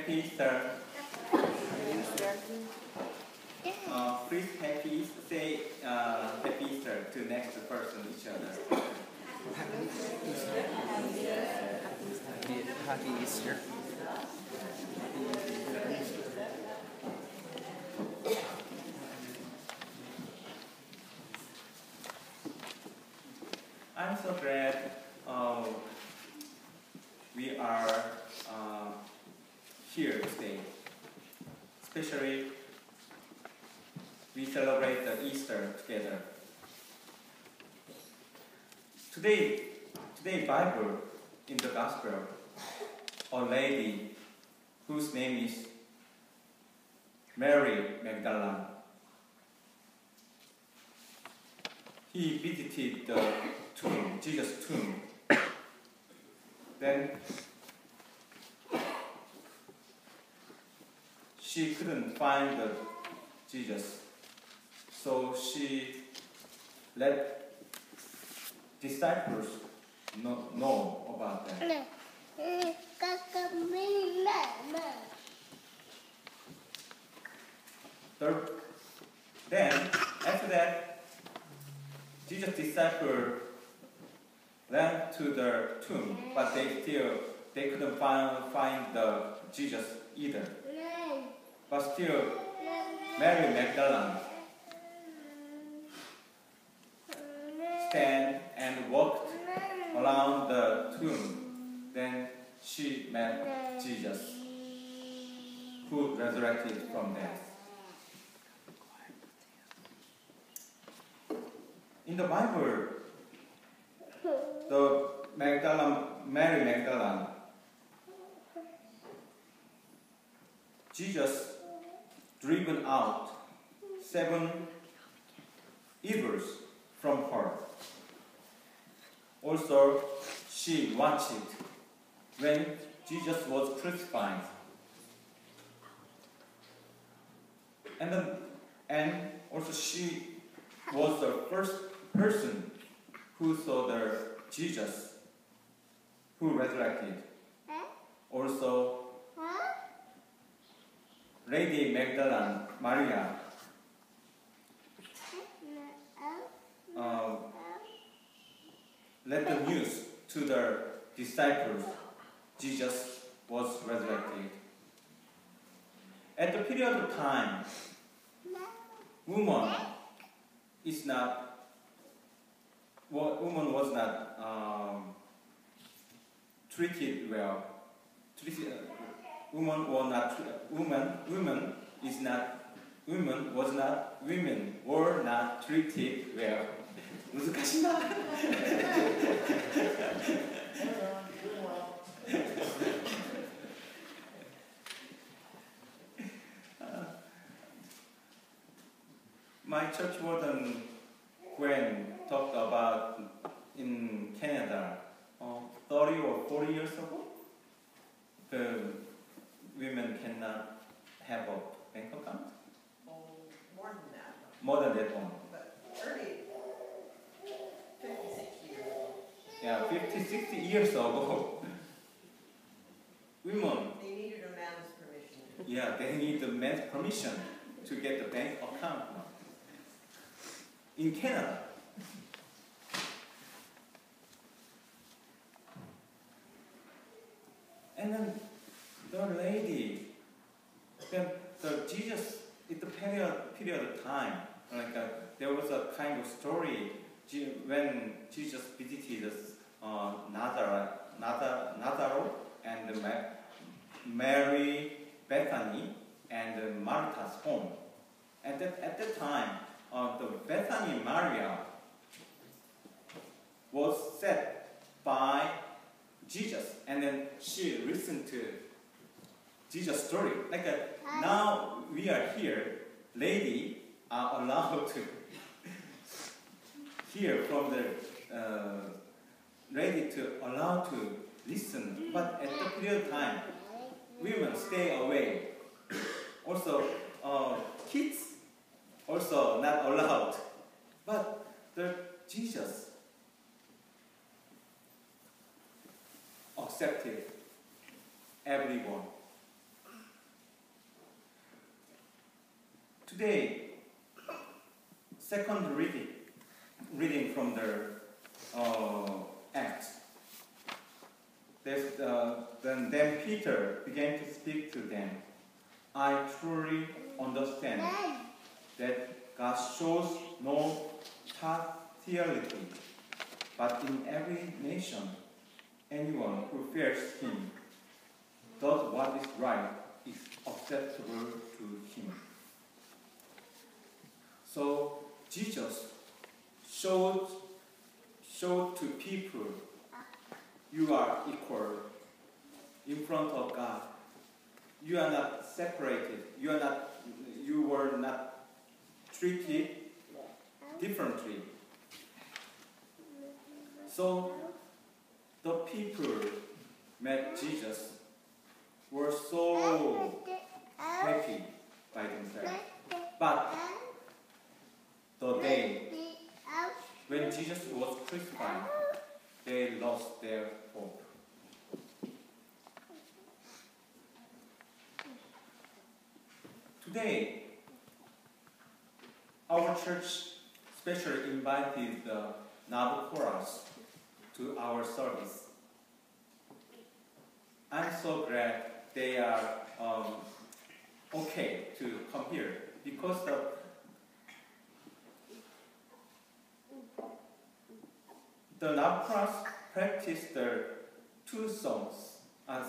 Happy Easter. Please say Happy Easter to next person, each other. Happy Easter. I'm so glad we are here today. Especially, we celebrate the Easter together. Today Bible in the Gospel, a lady whose name is Mary Magdalene. He visited the tomb, Jesus' tomb. Then she couldn't find Jesus, so she let disciples know about that. Then, after that, Jesus' disciples went to the tomb, but they couldn't find the Jesus either. But still, Mary Magdalene stand and walked around the tomb. Then she met Jesus, who resurrected from death. In the Bible, the Mary Magdalene, Jesus driven out 7 evils from her. Also, she watched when Jesus was crucified. And also she was the first person who saw the Jesus who resurrected. Also, Lady Magdalene, Maria, let the news to the disciples Jesus was resurrected. At the period of time, woman was not treated well. Women were not treated well. My church warden Gwen talked about in Canada 30 or 40 years ago, the women cannot have a bank account. Oh, more than that. More than that one. But 56 years ago. Yeah, 50, 60 years ago, women. They needed a man's permission. Yeah, they need the man's permission to get the bank account in Canada. And then the lady, then the Jesus, in the period of time, there was a kind of story when Jesus visited Nazareth and Mary, Bethany, and Martha's home. And at that time, the Bethany Maria was set by Jesus, and then she listened to Jesus' story. Now we are here, lady are allowed to hear from the lady to allow to listen. But at the period of time, women stay away. Also, kids also not allowed. But the Jesus accepted everyone. today, second reading from the Acts. Then Peter began to speak to them. I truly understand that God shows no partiality, but in every nation, anyone who fears Him does what is right is acceptable to Him. So Jesus showed to people, you are equal in front of God. You are not separated. You were not treated differently. So the people met Jesus were so happy by themselves. But the day when Jesus was crucified, they lost their hope. Today, our church specially invited the Nabu chorus to our service. I'm so glad they are okay to come here because the Nabu chorus practiced two songs,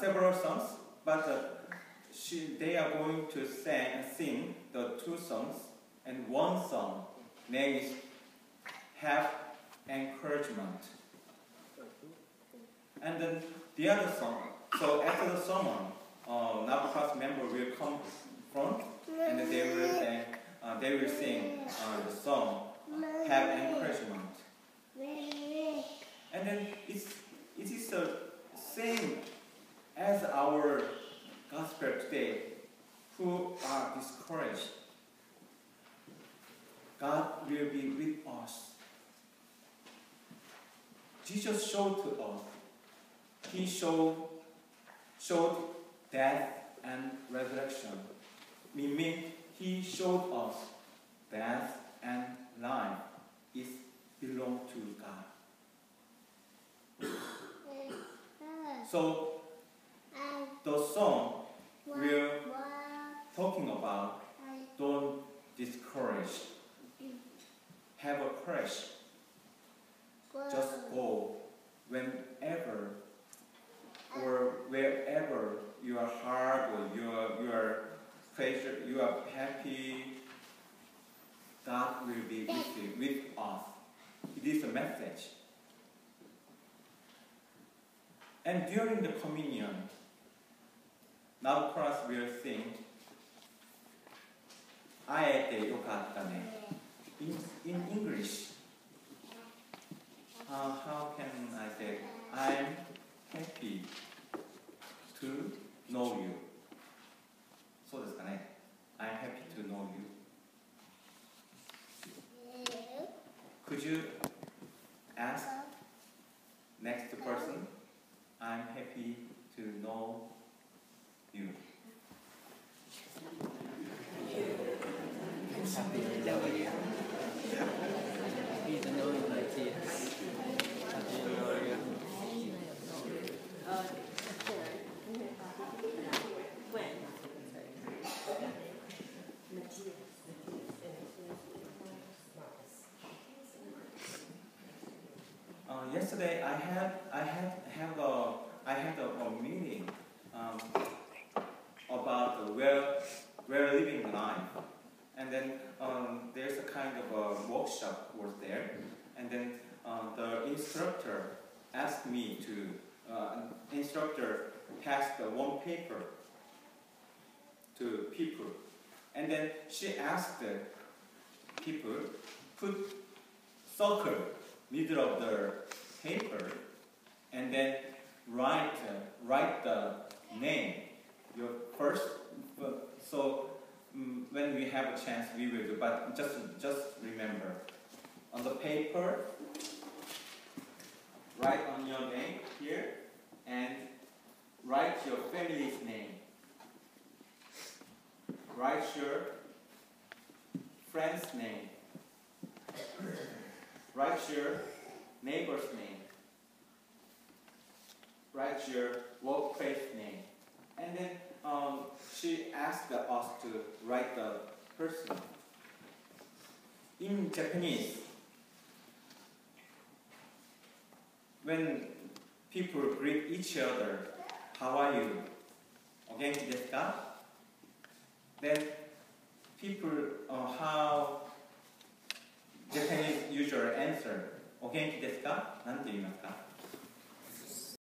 several songs, but they are going to sing the two songs, and one song name is Have Encouragement. And then the other song, so after the sermon, Nabu chorus member will come front and they will sing the song Have Encouragement. And then it is the same as our gospel today, who are discouraged. God will be with us. Jesus showed to us. He showed death and resurrection. Meaning, He showed us death and life is belong to God. So the song we're talking about, don't discourage. Have a courage. Just go whenever or wherever you are hard or you are pleasure, you are happy. God will be with you, with us. It is a message. And during the communion, Nabu chorus will sing 아에테 요카타네. In English, how can I say? I'm happy to know you. そうですかね. I'm happy to know you. Could you ask next person? I'm happy to know you. Happy to know you. Happy to know you like this. Happy to know you. Yesterday I had a meeting about where living life, and then there's a kind of a workshop was there, and then the instructor asked me to instructor passed one paper to people, and then she asked the people put circle middle of the paper and then write the name, your first. So when we have a chance, we will do. But just remember, on the paper, write on your name here and write your family's name. Write your friend's name. Write your neighbor's name. Write your workplace name. And then she asked us to write the person. In Japanese, when people greet each other, how are you? O genki desu ka? Then people, how Japanese usually answer, お元気ですか? なんて言いますか?